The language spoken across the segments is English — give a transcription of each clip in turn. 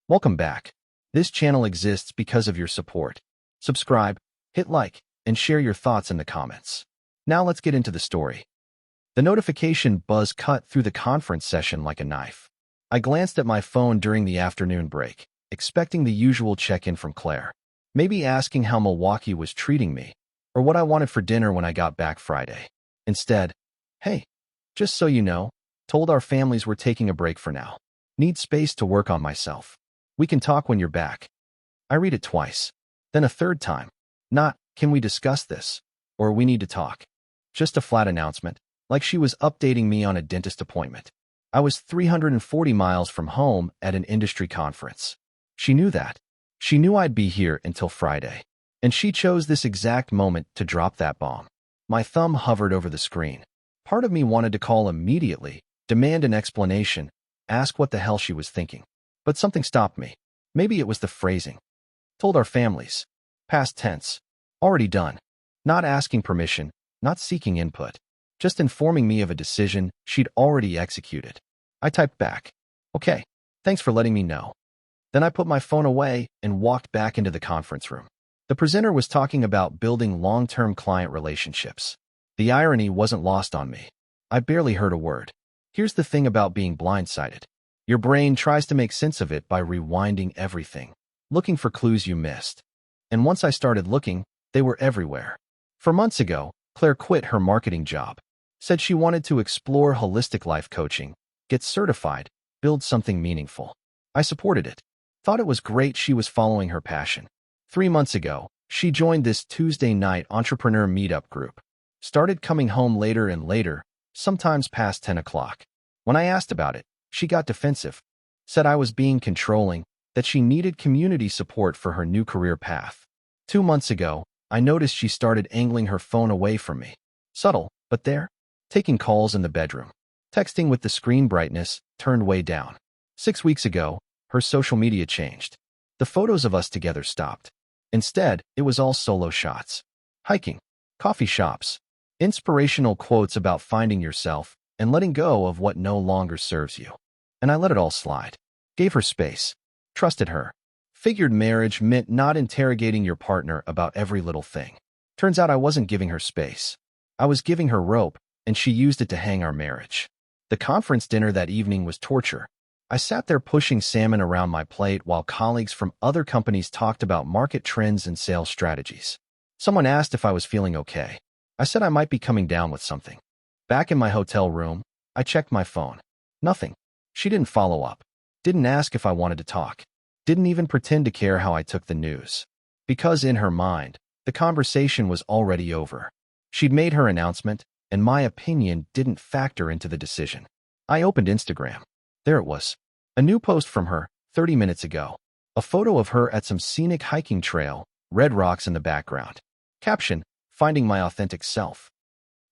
Welcome back. This channel exists because of your support. Subscribe, hit like, and share your thoughts in the comments. Now let's get into the story. The notification buzz cut through the conference session like a knife. I glanced at my phone during the afternoon break, expecting the usual check-in from Claire. Maybe asking how Milwaukee was treating me, or what I wanted for dinner when I got back Friday. Instead, hey, just so you know, told our families we're taking a break for now. Need space to work on myself. We can talk when you're back. I read it twice, then a third time. Not, can we discuss this? Or we need to talk. Just a flat announcement, like she was updating me on a dentist appointment. I was 340 miles from home at an industry conference. She knew that. She knew I'd be here until Friday. And she chose this exact moment to drop that bomb. My thumb hovered over the screen. Part of me wanted to call immediately, demand an explanation, ask what the hell she was thinking. But something stopped me. Maybe it was the phrasing. Told our families. Past tense. Already done. Not asking permission, not seeking input. Just informing me of a decision she'd already executed. I typed back. Okay, thanks for letting me know. Then I put my phone away and walked back into the conference room. The presenter was talking about building long-term client relationships. The irony wasn't lost on me. I barely heard a word. Here's the thing about being blindsided. Your brain tries to make sense of it by rewinding everything, looking for clues you missed. And once I started looking, they were everywhere. 4 months ago, Claire quit her marketing job. Said she wanted to explore holistic life coaching, get certified, build something meaningful. I supported it. Thought it was great she was following her passion. 3 months ago, she joined this Tuesday night entrepreneur meetup group. Started coming home later and later, sometimes past 10 o'clock. When I asked about it, she got defensive. Said I was being controlling, that she needed community support for her new career path. 2 months ago, I noticed she started angling her phone away from me. Subtle, but there. Taking calls in the bedroom. Texting with the screen brightness turned way down. 6 weeks ago, her social media changed. The photos of us together stopped. Instead, it was all solo shots. Hiking, coffee shops, inspirational quotes about finding yourself and letting go of what no longer serves you. And I let it all slide. Gave her space. Trusted her. Figured marriage meant not interrogating your partner about every little thing. Turns out I wasn't giving her space. I was giving her rope, and she used it to hang our marriage. The conference dinner that evening was torture. I sat there pushing salmon around my plate while colleagues from other companies talked about market trends and sales strategies. Someone asked if I was feeling okay. I said I might be coming down with something. Back in my hotel room, I checked my phone. Nothing. She didn't follow up. Didn't ask if I wanted to talk. Didn't even pretend to care how I took the news. Because in her mind, the conversation was already over. She'd made her announcement, and my opinion didn't factor into the decision. I opened Instagram. There it was. A new post from her, 30 minutes ago. A photo of her at some scenic hiking trail, red rocks in the background. Caption, finding my authentic self.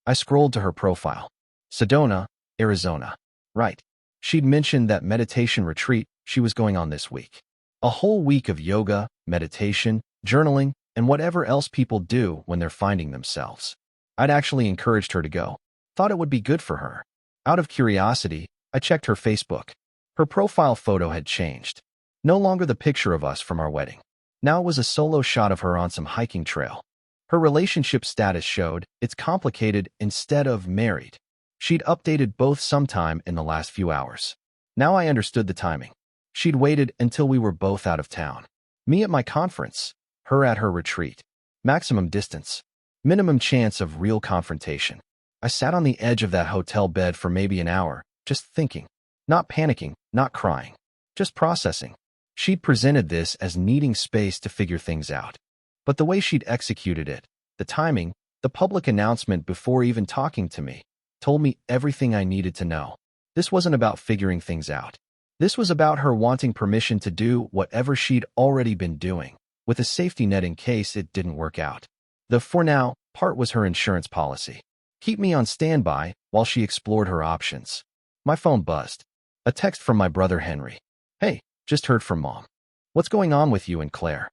I scrolled to her profile. Sedona, Arizona. Right. She'd mentioned that meditation retreat she was going on this week. A whole week of yoga, meditation, journaling, and whatever else people do when they're finding themselves. I'd actually encouraged her to go. Thought it would be good for her. Out of curiosity, I checked her Facebook. Her profile photo had changed. No longer the picture of us from our wedding. Now it was a solo shot of her on some hiking trail. Her relationship status showed it's complicated instead of married. She'd updated both sometime in the last few hours. Now I understood the timing. She'd waited until we were both out of town. Me at my conference, her at her retreat. Maximum distance. Minimum chance of real confrontation. I sat on the edge of that hotel bed for maybe an hour, just thinking. Not panicking, not crying. Just processing. She'd presented this as needing space to figure things out. But the way she'd executed it, the timing, the public announcement before even talking to me, told me everything I needed to know. This wasn't about figuring things out. This was about her wanting permission to do whatever she'd already been doing, with a safety net in case it didn't work out. The "for now" part was her insurance policy. Keep me on standby while she explored her options. My phone buzzed. A text from my brother Henry. Hey, just heard from Mom. What's going on with you and Claire?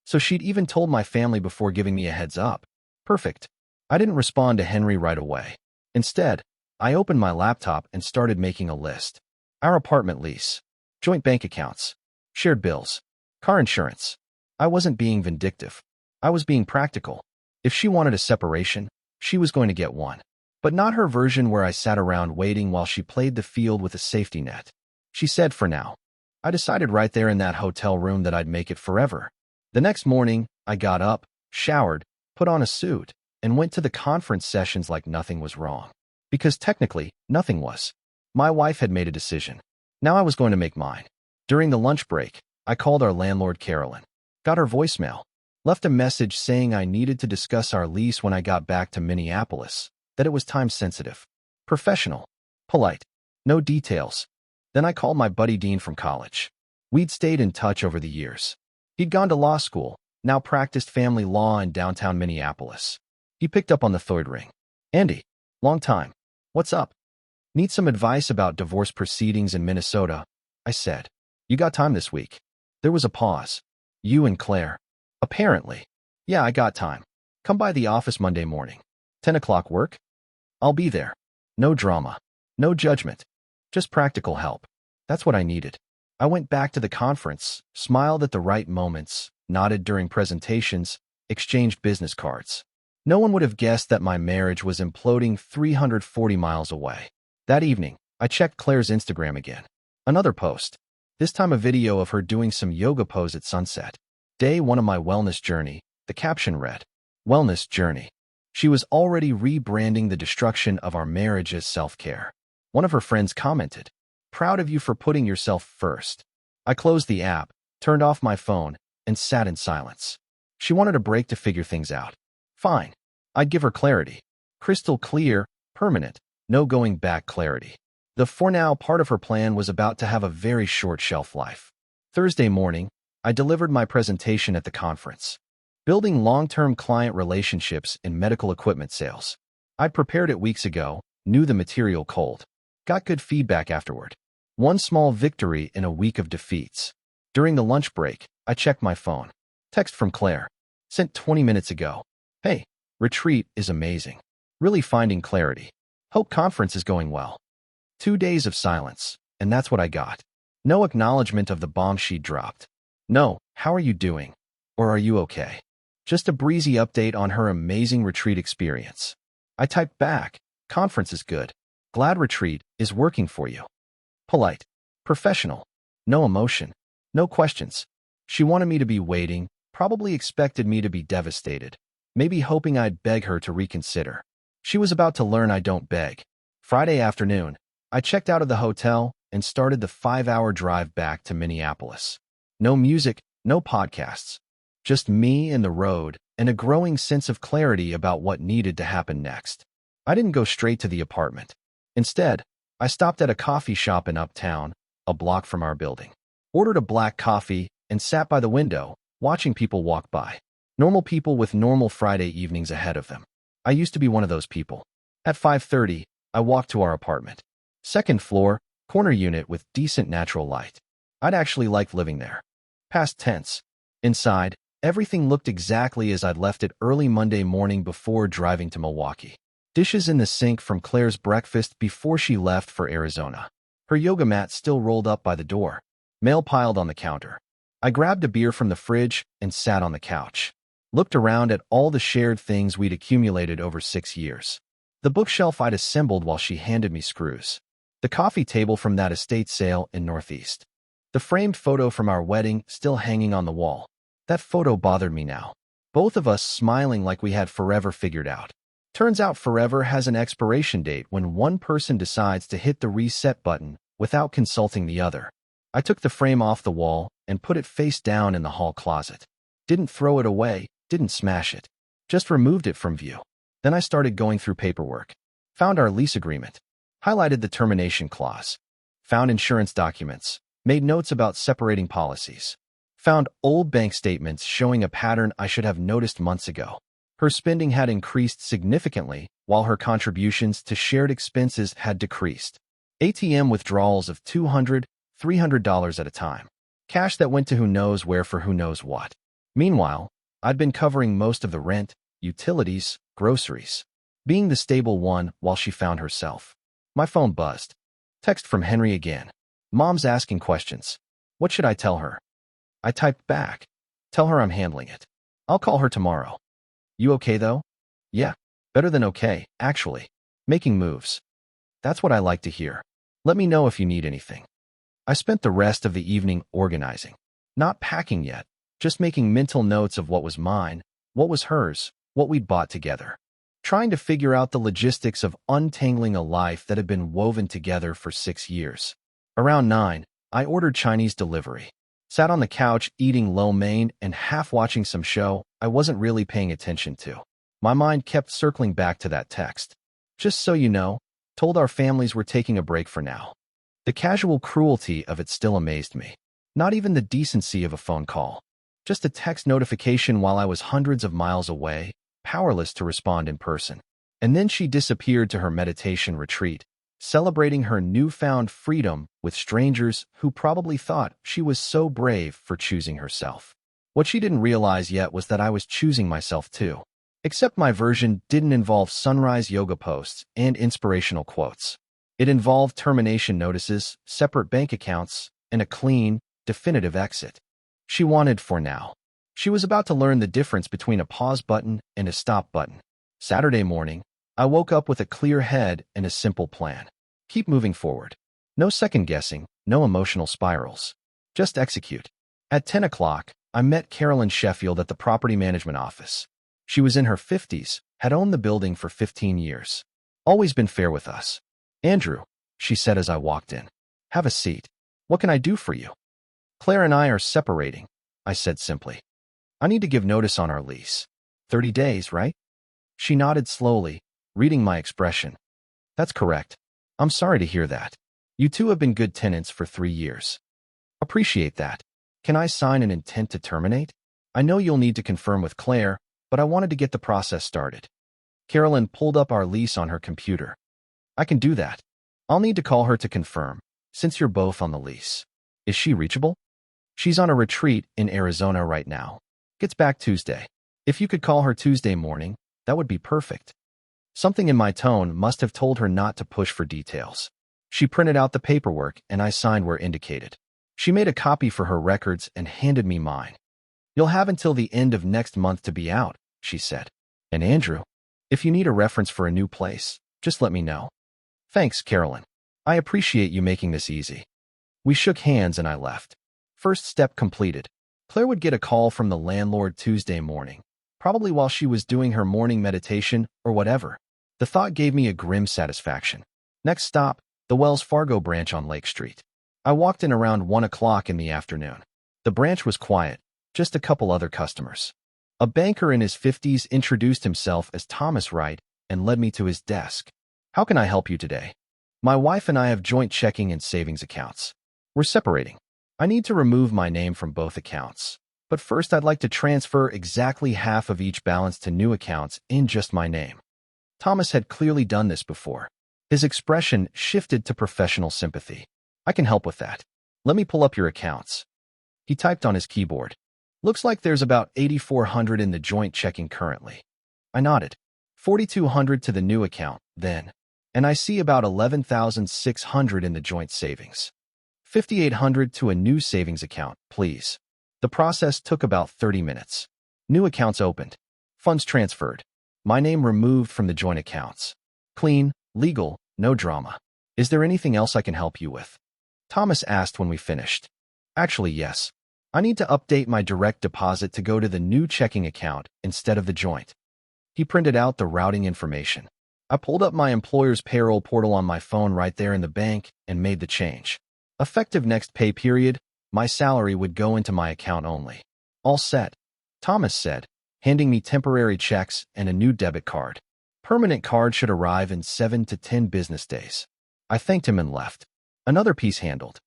So she'd even told my family before giving me a heads up. Perfect. I didn't respond to Henry right away. Instead, I opened my laptop and started making a list. Our apartment lease. Joint bank accounts. shared bills, car insurance. I wasn't being vindictive. I was being practical. If she wanted a separation, she was going to get one. But not her version where I sat around waiting while she played the field with a safety net. She said for now. I decided right there in that hotel room that I'd make it forever. The next morning, I got up, showered, put on a suit, and went to the conference sessions like nothing was wrong. Because technically, nothing was. My wife had made a decision. Now I was going to make mine. During the lunch break, I called our landlord Carolyn. Got her voicemail. Left a message saying I needed to discuss our lease when I got back to Minneapolis, that it was time-sensitive. Professional. Polite. No details. Then I called my buddy Dean from college. We'd stayed in touch over the years. He'd gone to law school, now practiced family law in downtown Minneapolis. He picked up on the third ring. Andy, long time. What's up? Need some advice about divorce proceedings in Minnesota, I said. You got time this week? There was a pause. You and Claire. Apparently. Yeah, I got time. Come by the office Monday morning. 10 o'clock work? I'll be there. No drama. No judgment. Just practical help. That's what I needed. I went back to the conference, smiled at the right moments, nodded during presentations, exchanged business cards. No one would have guessed that my marriage was imploding 340 miles away. That evening, I checked Claire's Instagram again. Another post. This time a video of her doing some yoga pose at sunset. Day 1 of my wellness journey. The caption read, Wellness Journey. She was already rebranding the destruction of our marriage as self-care. One of her friends commented, Proud of you for putting yourself first. I closed the app, turned off my phone, and sat in silence. She wanted a break to figure things out. Fine. I'd give her clarity. Crystal clear, permanent, no going back clarity. The for now part of her plan was about to have a very short shelf life. Thursday morning, I delivered my presentation at the conference. Building long-term client relationships in medical equipment sales. I'd prepared it weeks ago, knew the material cold. Got good feedback afterward. One small victory in a week of defeats. During the lunch break, I checked my phone. Text from Claire. Sent 20 minutes ago. Hey, retreat is amazing. Really finding clarity. Hope conference is going well. 2 days of silence, and that's what I got. No acknowledgement of the bomb she dropped. No, how are you doing? Or are you okay? Just a breezy update on her amazing retreat experience. I typed back, conference is good. Glad retreat is working for you. Polite. Professional. No emotion. No questions. She wanted me to be waiting, probably expected me to be devastated. Maybe hoping I'd beg her to reconsider. She was about to learn I don't beg. Friday afternoon, I checked out of the hotel and started the 5-hour drive back to Minneapolis. No music, no podcasts. Just me and the road and a growing sense of clarity about what needed to happen next. I didn't go straight to the apartment. Instead, I stopped at a coffee shop in Uptown, a block from our building. Ordered a black coffee and sat by the window, watching people walk by. Normal people with normal Friday evenings ahead of them. I used to be one of those people. At 5:30, I walked to our apartment. Second floor, corner unit with decent natural light. I'd actually liked living there. Past tense. Inside, everything looked exactly as I'd left it early Monday morning before driving to Milwaukee. Dishes in the sink from Claire's breakfast before she left for Arizona. Her yoga mat still rolled up by the door. Mail piled on the counter. I grabbed a beer from the fridge and sat on the couch. Looked around at all the shared things we'd accumulated over 6 years. The bookshelf I'd assembled while she handed me screws. The coffee table from that estate sale in Northeast. The framed photo from our wedding still hanging on the wall. That photo bothered me now. Both of us smiling like we had forever figured out. Turns out forever has an expiration date when one person decides to hit the reset button without consulting the other. I took the frame off the wall and put it face down in the hall closet. Didn't throw it away, didn't smash it. Just removed it from view. Then I started going through paperwork. Found our lease agreement. Highlighted the termination clause. Found insurance documents. Made notes about separating policies. Found old bank statements showing a pattern I should have noticed months ago. Her spending had increased significantly, while her contributions to shared expenses had decreased. ATM withdrawals of $200, $300 at a time. Cash that went to who knows where for who knows what. Meanwhile, I'd been covering most of the rent, utilities, groceries. Being the stable one while she found herself. My phone buzzed. Text from Henry again. Mom's asking questions. What should I tell her? I typed back. Tell her I'm handling it. I'll call her tomorrow. You okay though? Yeah. Better than okay, actually. Making moves. That's what I like to hear. Let me know if you need anything. I spent the rest of the evening organizing. Not packing yet, just making mental notes of what was mine, what was hers, what we'd bought together. Trying to figure out the logistics of untangling a life that had been woven together for 6 years. Around 9, I ordered Chinese delivery. Sat on the couch eating lo mein and half watching some show I wasn't really paying attention to. My mind kept circling back to that text. Just so you know, told our families we're taking a break for now. The casual cruelty of it still amazed me. Not even the decency of a phone call. Just a text notification while I was hundreds of miles away, powerless to respond in person. And then she disappeared to her meditation retreat, celebrating her newfound freedom with strangers who probably thought she was so brave for choosing herself. What she didn't realize yet was that I was choosing myself too. Except my version didn't involve sunrise yoga posts and inspirational quotes. It involved termination notices, separate bank accounts, and a clean, definitive exit. She wanted for now. She was about to learn the difference between a pause button and a stop button. Saturday morning, I woke up with a clear head and a simple plan. Keep moving forward. No second guessing, no emotional spirals. Just execute. At 10 o'clock, I met Carolyn Sheffield at the property management office. She was in her 50s, had owned the building for 15 years. Always been fair with us. Andrew, she said as I walked in. Have a seat. What can I do for you? Claire and I are separating, I said simply. I need to give notice on our lease. 30 days, right? She nodded slowly, reading my expression. That's correct. I'm sorry to hear that. You two have been good tenants for 3 years. Appreciate that. Can I sign an intent to terminate? I know you'll need to confirm with Claire, but I wanted to get the process started. Carolyn pulled up our lease on her computer. I can do that. I'll need to call her to confirm, since you're both on the lease. Is she reachable? She's on a retreat in Arizona right now. Gets back Tuesday. If you could call her Tuesday morning, that would be perfect. Something in my tone must have told her not to push for details. She printed out the paperwork and I signed where indicated. She made a copy for her records and handed me mine. You'll have until the end of next month to be out, she said. And Andrew, if you need a reference for a new place, just let me know. Thanks, Carolyn. I appreciate you making this easy. We shook hands and I left. First step completed. Claire would get a call from the landlord Tuesday morning, probably while she was doing her morning meditation or whatever. The thought gave me a grim satisfaction. Next stop, the Wells Fargo branch on Lake Street. I walked in around 1 o'clock in the afternoon. The branch was quiet, just a couple other customers. A banker in his 50s introduced himself as Thomas Wright and led me to his desk. How can I help you today? My wife and I have joint checking and savings accounts. We're separating. I need to remove my name from both accounts. But first I'd like to transfer exactly half of each balance to new accounts in just my name. Thomas had clearly done this before. His expression shifted to professional sympathy. I can help with that. Let me pull up your accounts. He typed on his keyboard. Looks like there's about $8,400 in the joint checking currently. I nodded. $4,200 to the new account, then. And I see about $11,600 in the joint savings. $5,800 to a new savings account, please. The process took about 30 minutes. New accounts opened. Funds transferred. My name removed from the joint accounts. Clean, legal, no drama. Is there anything else I can help you with? Thomas asked when we finished. Actually, yes. I need to update my direct deposit to go to the new checking account instead of the joint. He printed out the routing information. I pulled up my employer's payroll portal on my phone right there in the bank and made the change. Effective next pay period, my salary would go into my account only. All set, Thomas said, handing me temporary checks and a new debit card. Permanent card should arrive in 7 to 10 business days. I thanked him and left. Another piece handled.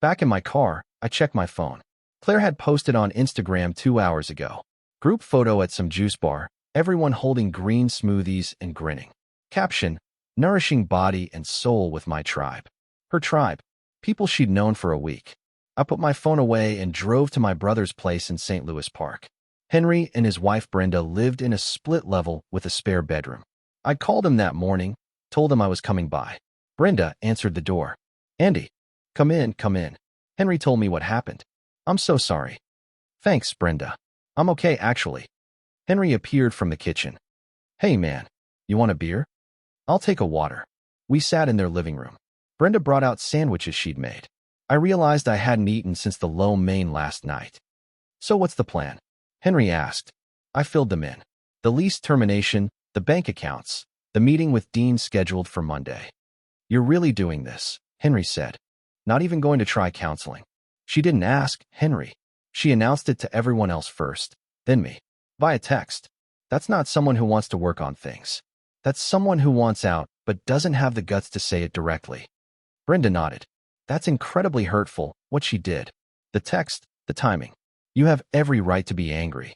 Back in my car, I checked my phone. Claire had posted on Instagram 2 hours ago. Group photo at some juice bar, everyone holding green smoothies and grinning. Caption, nourishing body and soul with my tribe. Her tribe, people she'd known for a week. I put my phone away and drove to my brother's place in St. Louis Park. Henry and his wife Brenda lived in a split level with a spare bedroom. I called him that morning, told him I was coming by. Brenda answered the door. Andy, come in, come in. Henry told me what happened. I'm so sorry. Thanks, Brenda. I'm okay, actually. Henry appeared from the kitchen. Hey, man. You want a beer? I'll take a water. We sat in their living room. Brenda brought out sandwiches she'd made. I realized I hadn't eaten since the lo mein last night. So what's the plan? Henry asked. I filled them in. The lease termination, the bank accounts, the meeting with Dean scheduled for Monday. You're really doing this, Henry said. Not even going to try counseling. She didn't ask, Henry. She announced it to everyone else first, then me. Via text. That's not someone who wants to work on things. That's someone who wants out, but doesn't have the guts to say it directly. Brenda nodded. That's incredibly hurtful, what she did. The text, the timing. You have every right to be angry.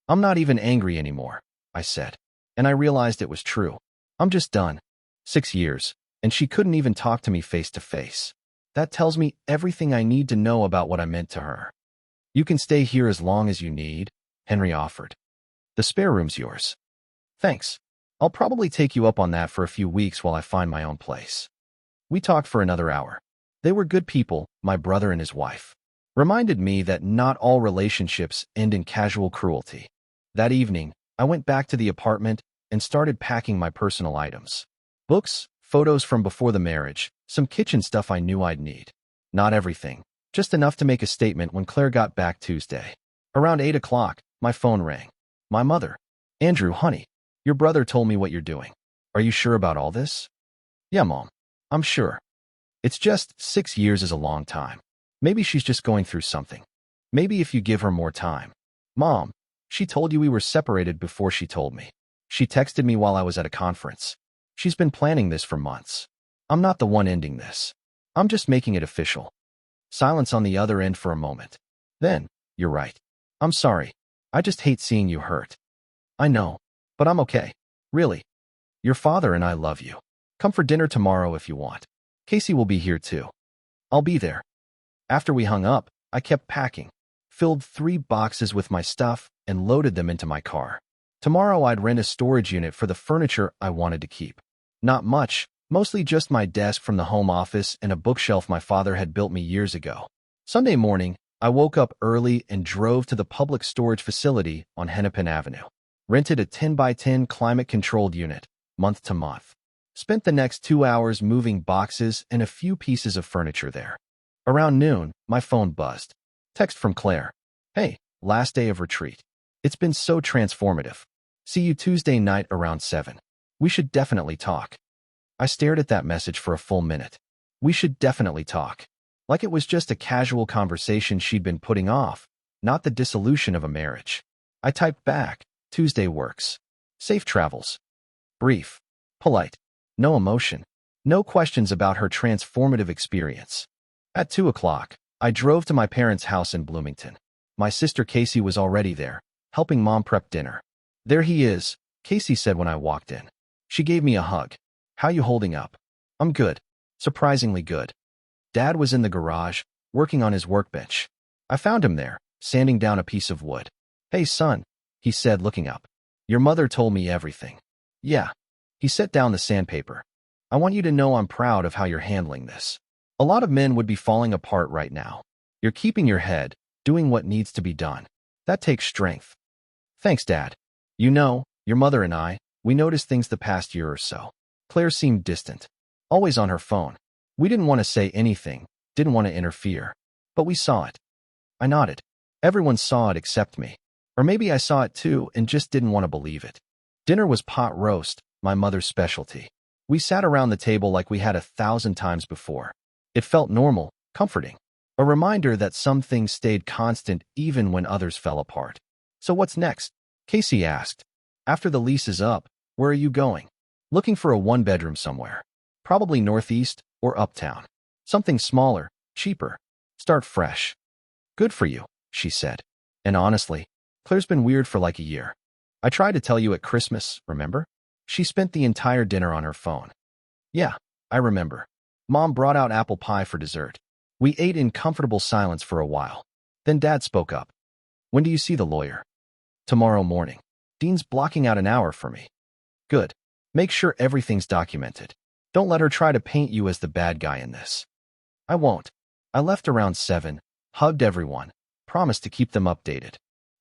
I'm not even angry anymore, I said. And I realized it was true. I'm just done. 6 years, and she couldn't even talk to me face to face. That tells me everything I need to know about what I meant to her. You can stay here as long as you need, Henry offered. The spare room's yours. Thanks. I'll probably take you up on that for a few weeks while I find my own place. We talked for another hour. They were good people, my brother and his wife. Reminded me that not all relationships end in casual cruelty. That evening, I went back to the apartment and started packing my personal items. Books, photos from before the marriage, some kitchen stuff I knew I'd need. Not everything, just enough to make a statement when Claire got back Tuesday. Around 8 o'clock, my phone rang. My mother. Andrew, honey, your brother told me what you're doing. Are you sure about all this? Yeah, Mom. I'm sure. It's just 6 years is a long time. Maybe she's just going through something. Maybe if you give her more time. Mom, she told you we were separated before she told me. She texted me while I was at a conference. She's been planning this for months. I'm not the one ending this. I'm just making it official. Silence on the other end for a moment. Then, you're right. I'm sorry. I just hate seeing you hurt. I know, but I'm okay. Really. Your father and I love you. Come for dinner tomorrow if you want. Casey will be here too. I'll be there. After we hung up, I kept packing, filled 3 boxes with my stuff, and loaded them into my car. Tomorrow I'd rent a storage unit for the furniture I wanted to keep. Not much, mostly just my desk from the home office and a bookshelf my father had built me years ago. Sunday morning, I woke up early and drove to the public storage facility on Hennepin Avenue. Rented a 10x10 climate-controlled unit, month to month. Spent the next 2 hours moving boxes and a few pieces of furniture there. Around noon, my phone buzzed. Text from Claire. Hey, last day of retreat. It's been so transformative. See you Tuesday night around 7. We should definitely talk. I stared at that message for a full minute. We should definitely talk. Like it was just a casual conversation she'd been putting off, not the dissolution of a marriage. I typed back, Tuesday works. Safe travels. Brief. Polite. No emotion. No questions about her transformative experience. At 2 o'clock, I drove to my parents' house in Bloomington. My sister Casey was already there, helping Mom prep dinner. There he is, Casey said when I walked in. She gave me a hug. How you holding up? I'm good. Surprisingly good. Dad was in the garage, working on his workbench. I found him there, sanding down a piece of wood. Hey, son, he said, looking up. Your mother told me everything. Yeah. He set down the sandpaper. I want you to know I'm proud of how you're handling this. A lot of men would be falling apart right now. You're keeping your head, doing what needs to be done. That takes strength. Thanks, Dad. You know, your mother and I, we noticed things the past year or so. Claire seemed distant, always on her phone. We didn't want to say anything, didn't want to interfere. But we saw it. I nodded. Everyone saw it except me. Or maybe I saw it too and just didn't want to believe it. Dinner was pot roast, my mother's specialty. We sat around the table like we had 1,000 times before. It felt normal, comforting. A reminder that some things stayed constant even when others fell apart. So what's next? Casey asked. After the lease is up, where are you going? Looking for a 1-bedroom somewhere. Probably northeast or uptown. Something smaller, cheaper. Start fresh. Good for you, she said. And honestly, Claire's been weird for like a year. I tried to tell you at Christmas, remember? She spent the entire dinner on her phone. Yeah, I remember. Mom brought out apple pie for dessert. We ate in comfortable silence for a while. Then Dad spoke up. When do you see the lawyer? Tomorrow morning. Dean's blocking out an hour for me. Good. Make sure everything's documented. Don't let her try to paint you as the bad guy in this. I won't. I left around 7, hugged everyone, promised to keep them updated.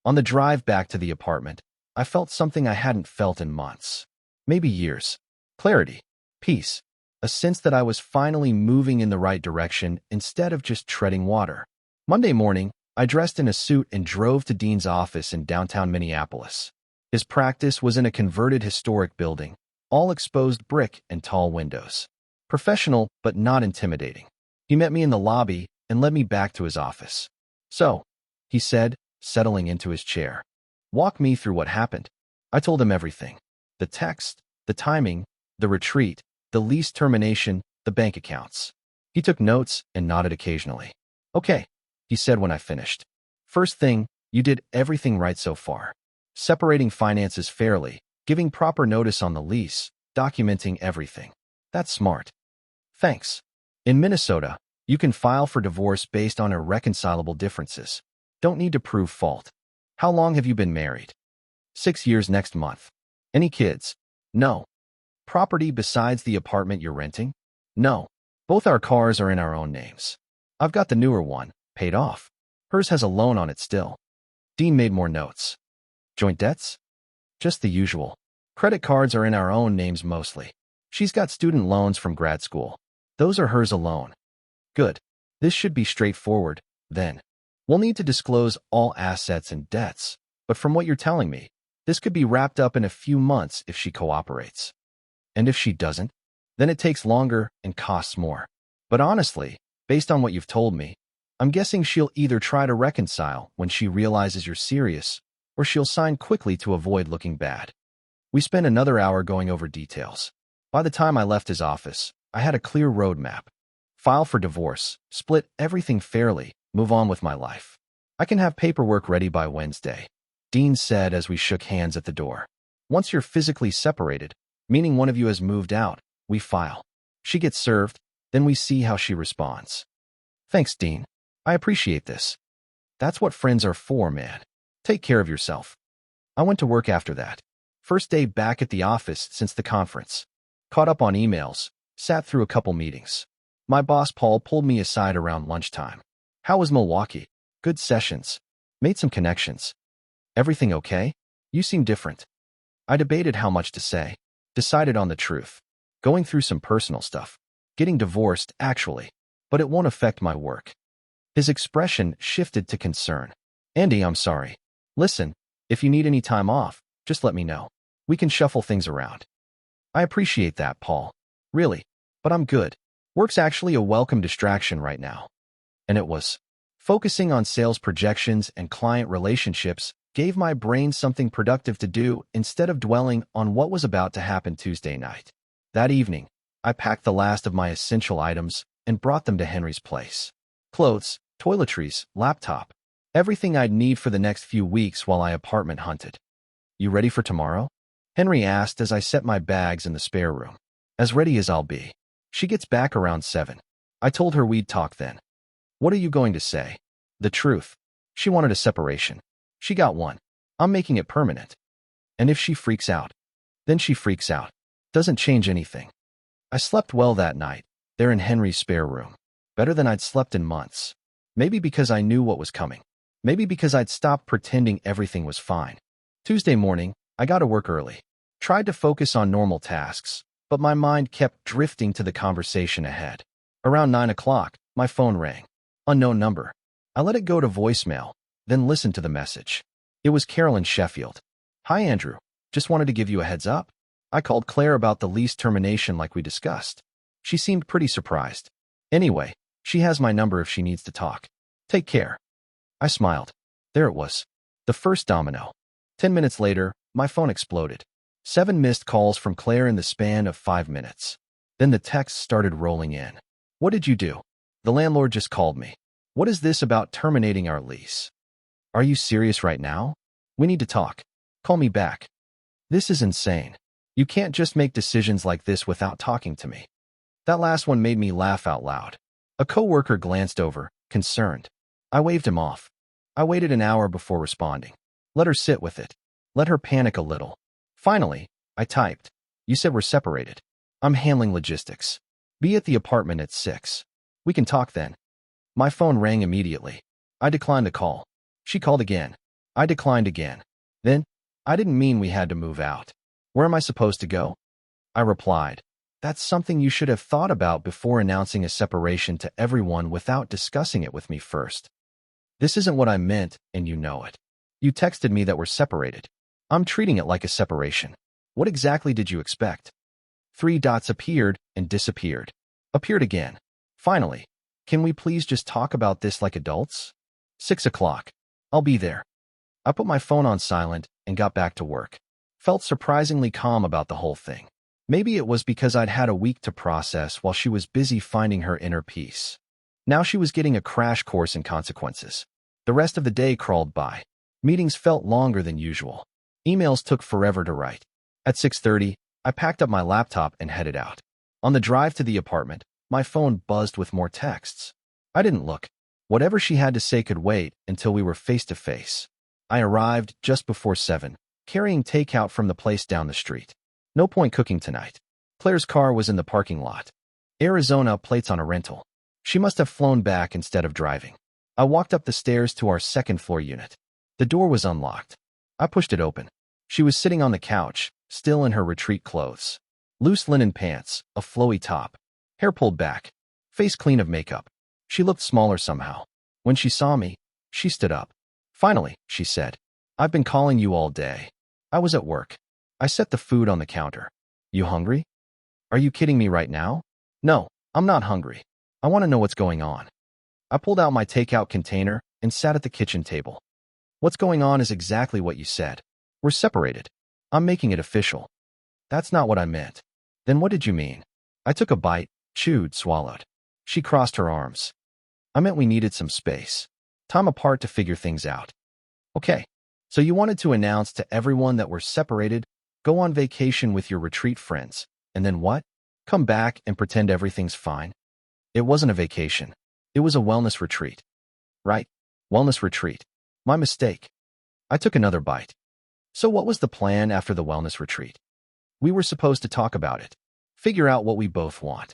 On the drive back to the apartment, I felt something I hadn't felt in months, maybe years. Clarity, peace, a sense that I was finally moving in the right direction instead of just treading water. Monday morning, I dressed in a suit and drove to Dean's office in downtown Minneapolis. His practice was in a converted historic building, all exposed brick and tall windows. Professional, but not intimidating. He met me in the lobby and led me back to his office. "So," he said, settling into his chair. "Walk me through what happened." I told him everything. The text, the timing, the retreat, the lease termination, the bank accounts. He took notes and nodded occasionally. "Okay," he said when I finished. "First thing, you did everything right so far. Separating finances fairly, giving proper notice on the lease, documenting everything. That's smart. Thanks. In Minnesota, you can file for divorce based on irreconcilable differences. Don't need to prove fault. How long have you been married?" 6 years next month. Any kids? No. Property besides the apartment you're renting? No. Both our cars are in our own names. I've got the newer one, paid off. Hers has a loan on it still. Dean made more notes. Joint debts? Just the usual. Credit cards are in our own names mostly. She's got student loans from grad school. Those are hers alone. Good. This should be straightforward, then. We'll need to disclose all assets and debts, but from what you're telling me, this could be wrapped up in a few months if she cooperates. And if she doesn't, then it takes longer and costs more. But honestly, based on what you've told me, I'm guessing she'll either try to reconcile when she realizes you're serious, or she'll sign quickly to avoid looking bad. We spent another hour going over details. By the time I left his office, I had a clear roadmap. File for divorce, split everything fairly, move on with my life. I can have paperwork ready by Wednesday, Dean said as we shook hands at the door. Once you're physically separated, meaning one of you has moved out, we file. She gets served, then we see how she responds. Thanks, Dean. I appreciate this. That's what friends are for, man. Take care of yourself. I went to work after that. First day back at the office since the conference. Caught up on emails, sat through a couple meetings. My boss Paul pulled me aside around lunchtime. How was Milwaukee? Good sessions. Made some connections. Everything okay? You seem different. I debated how much to say. Decided on the truth. Going through some personal stuff. Getting divorced, actually. But it won't affect my work. His expression shifted to concern. Andy, I'm sorry. Listen, if you need any time off, just let me know. We can shuffle things around. I appreciate that, Paul. Really. But I'm good. Work's actually a welcome distraction right now. And it was. Focusing on sales projections and client relationships gave my brain something productive to do instead of dwelling on what was about to happen Tuesday night. That evening, I packed the last of my essential items and brought them to Henry's place. Clothes, toiletries, laptop, everything I'd need for the next few weeks while I apartment hunted. You ready for tomorrow? Henry asked as I set my bags in the spare room. As ready as I'll be. She gets back around 7. I told her we'd talk then. What are you going to say? The truth. She wanted a separation. She got one. I'm making it permanent. And if she freaks out, then she freaks out. Doesn't change anything. I slept well that night, there in Henry's spare room. Better than I'd slept in months. Maybe because I knew what was coming. Maybe because I'd stopped pretending everything was fine. Tuesday morning, I got to work early. Tried to focus on normal tasks, but my mind kept drifting to the conversation ahead. Around 9 o'clock, my phone rang. Unknown number. I let it go to voicemail, then listened to the message. It was Carolyn Sheffield. Hi, Andrew. Just wanted to give you a heads up. I called Claire about the lease termination like we discussed. She seemed pretty surprised. Anyway, she has my number if she needs to talk. Take care. I smiled. There it was. The first domino. 10 minutes later, my phone exploded. 7 missed calls from Claire in the span of 5 minutes. Then the texts started rolling in. What did you do? The landlord just called me. What is this about terminating our lease? Are you serious right now? We need to talk. Call me back. This is insane. You can't just make decisions like this without talking to me. That last one made me laugh out loud. A coworker glanced over, concerned. I waved him off. I waited an hour before responding. Let her sit with it. Let her panic a little. Finally, I typed. You said we're separated. I'm handling logistics. Be at the apartment at 6. We can talk then. My phone rang immediately. I declined the call. She called again. I declined again. Then, I didn't mean we had to move out. Where am I supposed to go? I replied. That's something you should have thought about before announcing a separation to everyone without discussing it with me first. This isn't what I meant, and you know it. You texted me that we're separated. I'm treating it like a separation. What exactly did you expect? 3 dots appeared and disappeared. Appeared again. Finally, can we please just talk about this like adults? 6 o'clock. I'll be there. I put my phone on silent and got back to work. Felt surprisingly calm about the whole thing. Maybe it was because I'd had a week to process while she was busy finding her inner peace. Now she was getting a crash course in consequences. The rest of the day crawled by. Meetings felt longer than usual. Emails took forever to write. At 6:30, I packed up my laptop and headed out. On the drive to the apartment, my phone buzzed with more texts. I didn't look. Whatever she had to say could wait until we were face to face. I arrived just before 7, carrying takeout from the place down the street. No point cooking tonight. Claire's car was in the parking lot. Arizona plates on a rental. She must have flown back instead of driving. I walked up the stairs to our second-floor unit. The door was unlocked. I pushed it open. She was sitting on the couch, still in her retreat clothes. Loose linen pants, a flowy top, hair pulled back, face clean of makeup. She looked smaller somehow. When she saw me, she stood up. Finally, she said, I've been calling you all day. I was at work. I set the food on the counter. You hungry? Are you kidding me right now? No, I'm not hungry. I want to know what's going on. I pulled out my takeout container and sat at the kitchen table. What's going on is exactly what you said. We're separated. I'm making it official. That's not what I meant. Then what did you mean? I took a bite, chewed, swallowed. She crossed her arms. I meant we needed some space. Time apart to figure things out. Okay, so you wanted to announce to everyone that we're separated, go on vacation with your retreat friends, and then what? Come back and pretend everything's fine? It wasn't a vacation. It was a wellness retreat. Right, wellness retreat. My mistake. I took another bite. So what was the plan after the wellness retreat? We were supposed to talk about it. Figure out what we both want.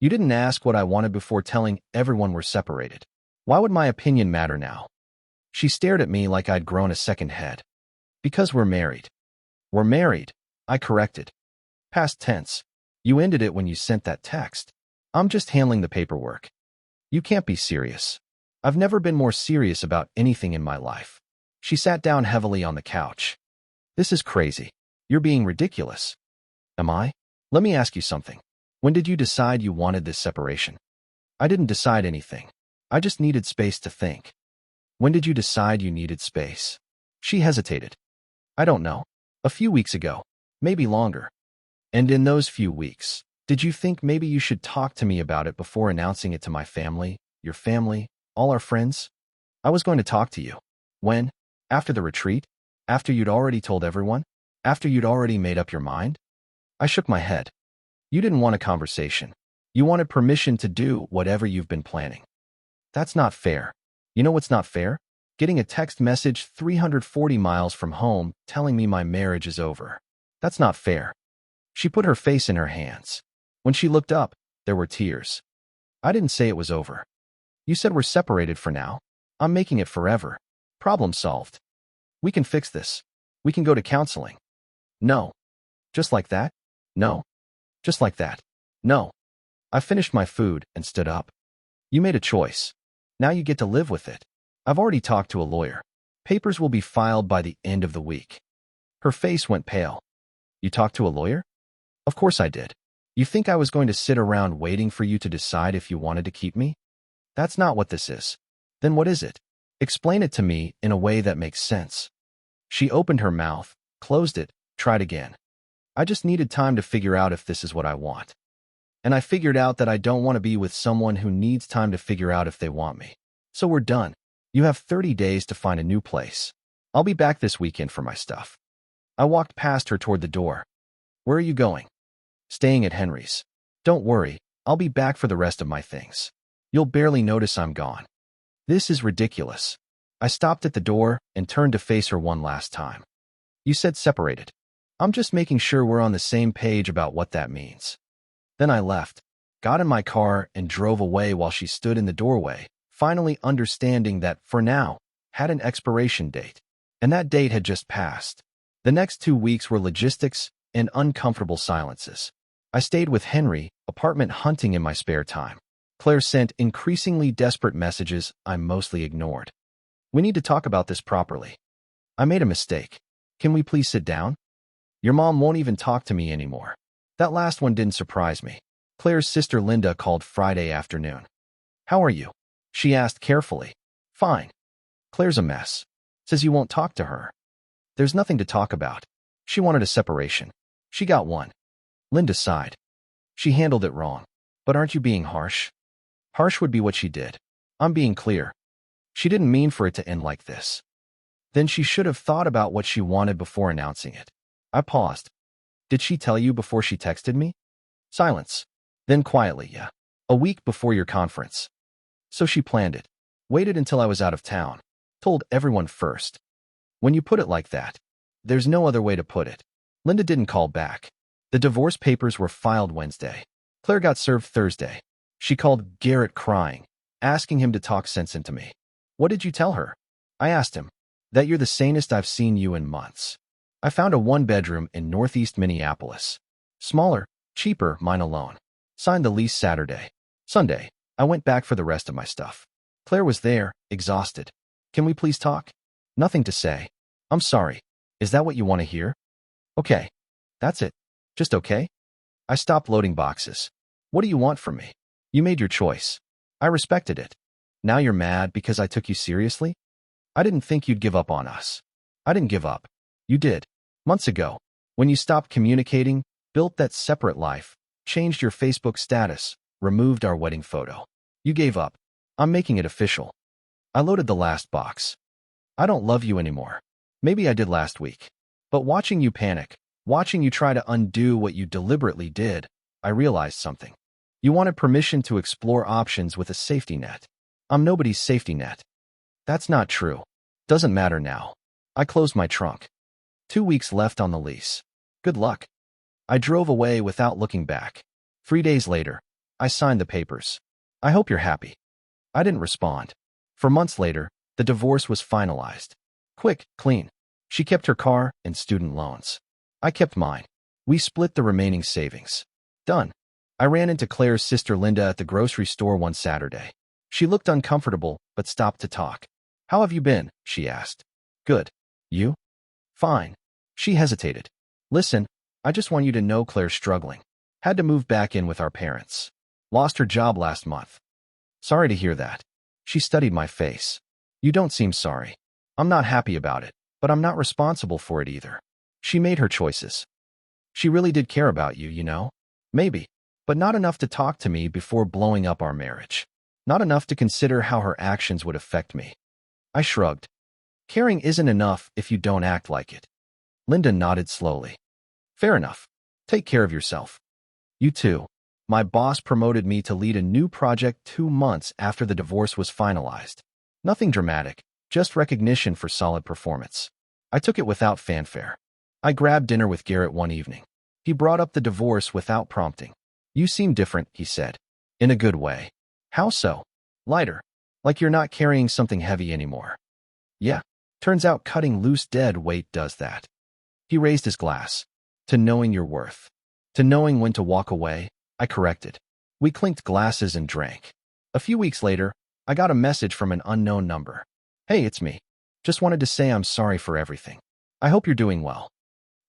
You didn't ask what I wanted before telling everyone we're separated. Why would my opinion matter now? She stared at me like I'd grown a second head. Because we're married. We're married, I corrected. Past tense. You ended it when you sent that text. I'm just handling the paperwork. You can't be serious. I've never been more serious about anything in my life. She sat down heavily on the couch. This is crazy. You're being ridiculous. Am I? Let me ask you something. When did you decide you wanted this separation? I didn't decide anything. I just needed space to think. When did you decide you needed space? She hesitated. I don't know. A few weeks ago. Maybe longer. And in those few weeks, did you think maybe you should talk to me about it before announcing it to my family, your family, all our friends? I was going to talk to you. When? After the retreat? After you'd already told everyone? After you'd already made up your mind? I shook my head. You didn't want a conversation. You wanted permission to do whatever you've been planning. That's not fair. You know what's not fair? Getting a text message 340 miles from home telling me my marriage is over. That's not fair. She put her face in her hands. When she looked up, there were tears. I didn't say it was over. You said we're separated for now. I'm making it forever. Problem solved. We can fix this. We can go to counseling. No. Just like that? No. Just like that? No. I finished my food and stood up. You made a choice. Now you get to live with it. I've already talked to a lawyer. Papers will be filed by the end of the week. Her face went pale. You talked to a lawyer? Of course I did. You think I was going to sit around waiting for you to decide if you wanted to keep me? That's not what this is. Then what is it? Explain it to me in a way that makes sense. She opened her mouth, closed it, tried again. I just needed time to figure out if this is what I want. And I figured out that I don't want to be with someone who needs time to figure out if they want me. So we're done. You have 30 days to find a new place. I'll be back this weekend for my stuff. I walked past her toward the door. Where are you going? Staying at Henry's. Don't worry, I'll be back for the rest of my things. You'll barely notice I'm gone. This is ridiculous. I stopped at the door and turned to face her one last time. You said separated. I'm just making sure we're on the same page about what that means. Then I left, got in my car, and drove away while she stood in the doorway, finally understanding that, for now, had an expiration date, and that date had just passed. The next 2 weeks were logistics and uncomfortable silences. I stayed with Henry, apartment hunting in my spare time. Claire sent increasingly desperate messages I mostly ignored. We need to talk about this properly. I made a mistake. Can we please sit down? Your mom won't even talk to me anymore. That last one didn't surprise me. Claire's sister Linda called Friday afternoon. How are you? She asked carefully. Fine. Claire's a mess. Says you won't talk to her. There's nothing to talk about. She wanted a separation. She got one. Linda sighed. She handled it wrong. But aren't you being harsh? Harsh would be what she did. I'm being clear. She didn't mean for it to end like this. Then she should have thought about what she wanted before announcing it. I paused. Did she tell you before she texted me? Silence. Then quietly, yeah. A week before your conference. So she planned it. Waited until I was out of town. Told everyone first. When you put it like that, there's no other way to put it. Linda didn't call back. The divorce papers were filed Wednesday. Claire got served Thursday. She called Garrett crying, asking him to talk sense into me. What did you tell her? I asked him. That you're the sanest I've seen you in months. I found a 1-bedroom in northeast Minneapolis. Smaller, cheaper, mine alone. Signed the lease Saturday. Sunday, I went back for the rest of my stuff. Claire was there, exhausted. Can we please talk? Nothing to say. I'm sorry. Is that what you want to hear? Okay. That's it. Just okay? I stopped loading boxes. What do you want from me? You made your choice. I respected it. Now you're mad because I took you seriously? I didn't think you'd give up on us. I didn't give up. You did. Months ago. When you stopped communicating, built that separate life, changed your Facebook status, removed our wedding photo. You gave up. I'm making it official. I loaded the last box. I don't love you anymore. Maybe I did last week. But watching you panic, watching you try to undo what you deliberately did, I realized something. You wanted permission to explore options with a safety net. I'm nobody's safety net. That's not true. Doesn't matter now. I closed my trunk. 2 weeks left on the lease. Good luck. I drove away without looking back. 3 days later, I signed the papers. I hope you're happy. I didn't respond. For months later, the divorce was finalized. Quick, clean. She kept her car and student loans. I kept mine. We split the remaining savings. Done. I ran into Claire's sister Linda at the grocery store one Saturday. She looked uncomfortable, but stopped to talk. How have you been? She asked. Good. You? Fine. She hesitated. Listen, I just want you to know Claire's struggling. Had to move back in with our parents. Lost her job last month. Sorry to hear that. She studied my face. You don't seem sorry. I'm not happy about it, but I'm not responsible for it either. She made her choices. She really did care about you, you know? Maybe, but not enough to talk to me before blowing up our marriage. Not enough to consider how her actions would affect me. I shrugged. Caring isn't enough if you don't act like it. Linda nodded slowly. Fair enough. Take care of yourself. You too. My boss promoted me to lead a new project 2 months after the divorce was finalized. Nothing dramatic, just recognition for solid performance. I took it without fanfare. I grabbed dinner with Garrett one evening. He brought up the divorce without prompting. You seem different, he said. In a good way. How so? Lighter. Like you're not carrying something heavy anymore. Yeah. Turns out cutting loose dead weight does that. He raised his glass. To knowing your worth. To knowing when to walk away, I corrected. We clinked glasses and drank. A few weeks later, I got a message from an unknown number. Hey, it's me. Just wanted to say I'm sorry for everything. I hope you're doing well.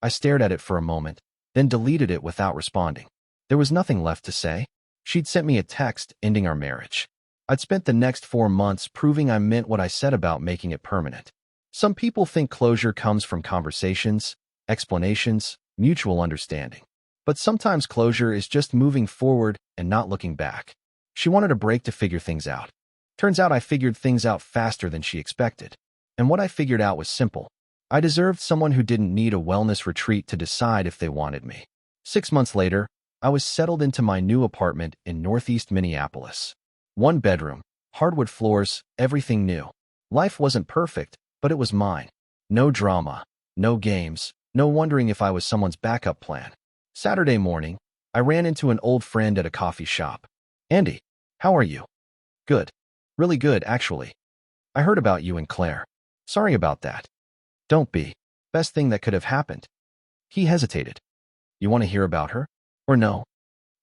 I stared at it for a moment, then deleted it without responding. There was nothing left to say. She'd sent me a text ending our marriage. I'd spent the next 4 months proving I meant what I said about making it permanent. Some people think closure comes from conversations, explanations, mutual understanding. But sometimes closure is just moving forward and not looking back. She wanted a break to figure things out. Turns out I figured things out faster than she expected. And what I figured out was simple. I deserved someone who didn't need a wellness retreat to decide if they wanted me. 6 months later, I was settled into my new apartment in northeast Minneapolis. 1 bedroom, hardwood floors, everything new. Life wasn't perfect, but it was mine. No drama, no games, no wondering if I was someone's backup plan. Saturday morning, I ran into an old friend at a coffee shop. Andy, how are you? Good. Really good, actually. I heard about you and Claire. Sorry about that. Don't be. Best thing that could have happened. He hesitated. You want to hear about her? Or no?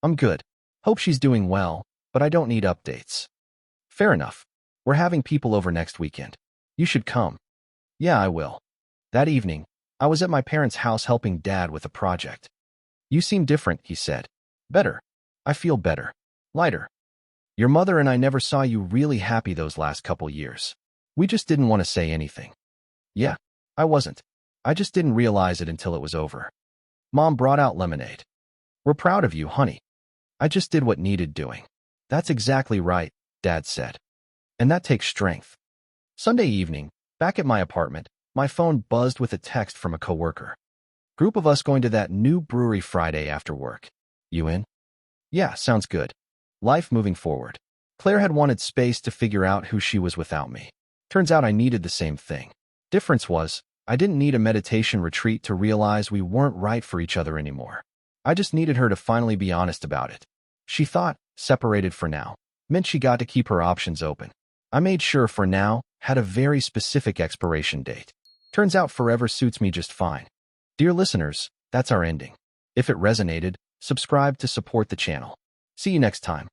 I'm good. Hope she's doing well, but I don't need updates. Fair enough. We're having people over next weekend. You should come. Yeah, I will. That evening, I was at my parents' house helping Dad with a project. You seem different, he said. Better. I feel better. Lighter. Your mother and I never saw you really happy those last couple years. We just didn't want to say anything. Yeah, I wasn't. I just didn't realize it until it was over. Mom brought out lemonade. We're proud of you, honey. I just did what needed doing. That's exactly right, Dad said. And that takes strength. Sunday evening, back at my apartment, my phone buzzed with a text from a coworker. Group of us going to that new brewery Friday after work. You in? Yeah, sounds good. Life moving forward. Claire had wanted space to figure out who she was without me. Turns out I needed the same thing. Difference was, I didn't need a meditation retreat to realize we weren't right for each other anymore. I just needed her to finally be honest about it. She thought, separated for now, meant she got to keep her options open. I made sure for now had a very specific expiration date. Turns out forever suits me just fine. Dear listeners, that's our ending. If it resonated, subscribe to support the channel. See you next time.